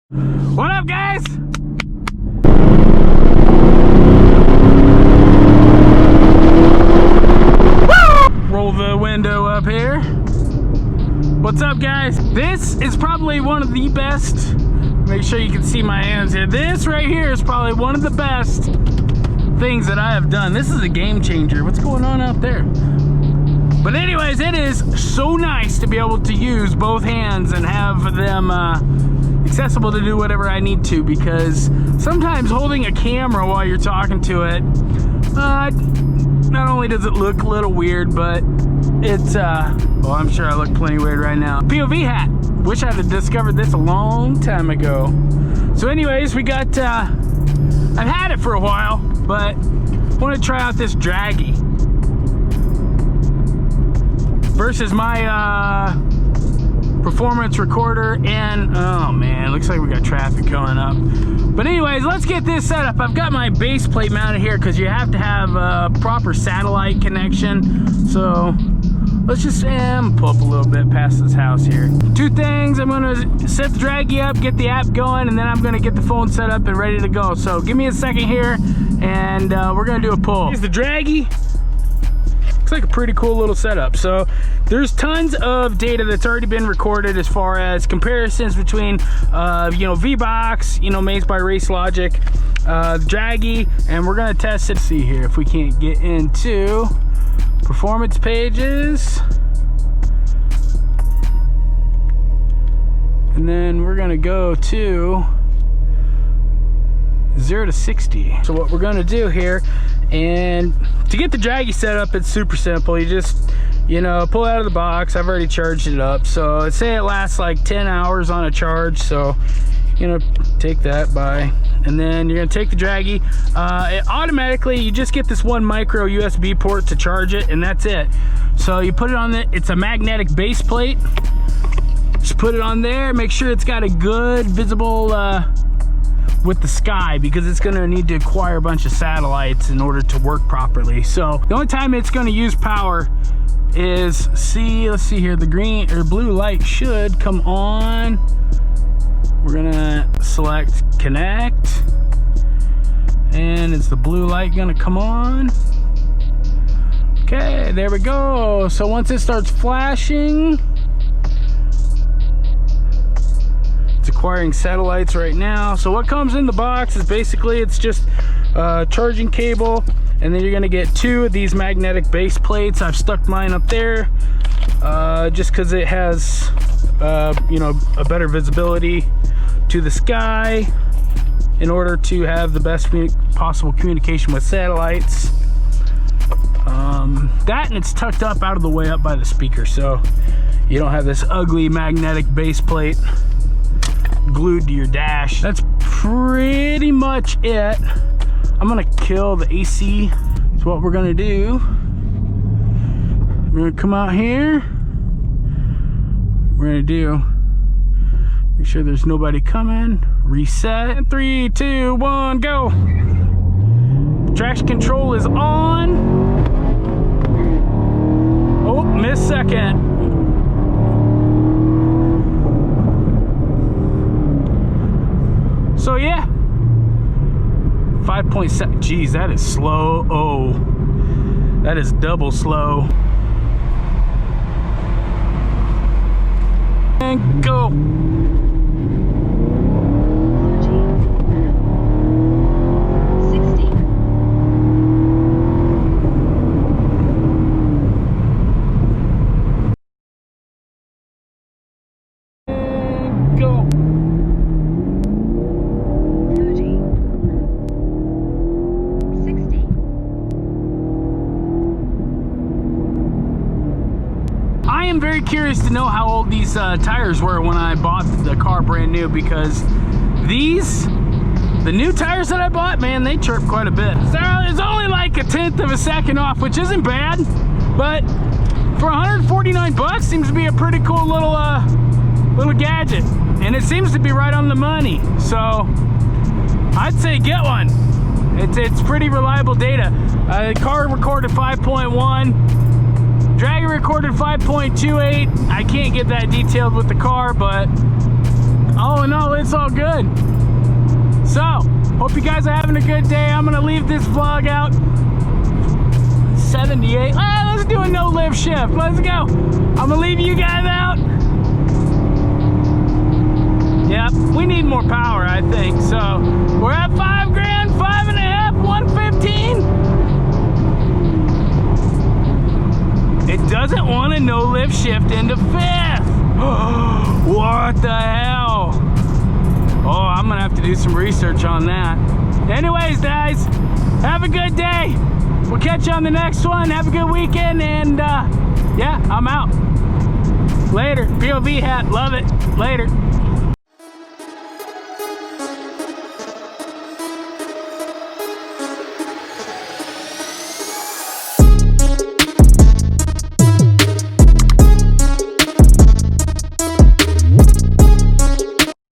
What up, guys? Roll the window up here. What's up, guys? This is probably one of the best. Make sure you can see my hands here. This right here is probably one of the best things that I have done. This is a game changer. What's going on out there? But anyways, it is so nice to be able to use both hands and have them accessible to do whatever I need to, because sometimes holding a camera while you're talking to it, not only does it look a little weird, but it's, well, I'm sure I look plenty weird right now. POV hat. Wish I had discovered this a long time ago. So anyways, we got, I've had it for a while, but I want to try out this draggy versus my performance recorder. And oh man, looks like we got traffic coming up. But anyways, let's get this set up. I've got my base plate mounted here because you have to have a proper satellite connection. So let's just pull up a little bit past this house here. Two things: I'm gonna set the draggy up, get the app going, and then I'm gonna get the phone set up and ready to go. So give me a second here, and we're gonna do a pull. Here's the draggy. Looks like a pretty cool little setup. So there's tons of data that's already been recorded as far as comparisons between you know, V-Box, you know, Maze by Race Logic, the draggy, and we're gonna test it. See here if we can't get into performance pages, and then we're gonna go to 0 to 60. So what we're gonna do here, and to get the draggy set up, it's super simple. You just, you know, pull it out of the box. I've already charged it up. So let's say it lasts like 10 hours on a charge. So, you know, take that by, and then you're gonna take the draggy. It automatically, you just get this one micro USB port to charge it, and that's it. So you put it on it's a magnetic base plate. Just put it on there, make sure it's got a good visible with the sky, because it's gonna need to acquire a bunch of satellites in order to work properly. So the only time it's gonna use power is, let's see here, the green or blue light should come on. We're gonna select connect, and is the blue light gonna come on? Okay, there we go. So once it starts flashing, it's acquiring satellites right now. So what comes in the box is basically, it's just a charging cable, and then you're gonna get two of these magnetic base plates. I've stuck mine up there just because it has you know, a better visibility to the sky in order to have the best possible communication with satellites. That, and it's tucked up out of the way up by the speaker, so you don't have this ugly magnetic base plate glued to your dash. That's pretty much it. I'm gonna kill the AC. That's what we're gonna do. We're gonna come out here. We're gonna make sure there's nobody coming. Reset. And 3, 2, 1, go. Traction control is on. Oh, missed second. So yeah, 5.7. Geez, that is slow. Oh, that is double slow. And go. I'm very curious to know how old these tires were when I bought the car brand new, because the new tires that I bought, man, they chirp quite a bit. So it's only like a 1/10 of a second off, which isn't bad, but for 149 bucks seems to be a pretty cool little gadget, and it seems to be right on the money. So I'd say get one. It's pretty reliable data. The car recorded 5.1. Draggy recorded 5.28. I can't get that detailed with the car, but all in all, it's all good. So, hope you guys are having a good day. I'm gonna leave this vlog out. 78. Let's do a no lift shift. Let's go. I'm gonna leave you guys out. Yep, we need more power, I think. So, we're at 5 grand, 5.5, 115. It doesn't want a no lift shift into 5th. What the hell? Oh, I'm gonna have to do some research on that. Anyways, guys, have a good day. We'll catch you on the next one. Have a good weekend, and yeah, I'm out. Later. POV hat, love it. Later.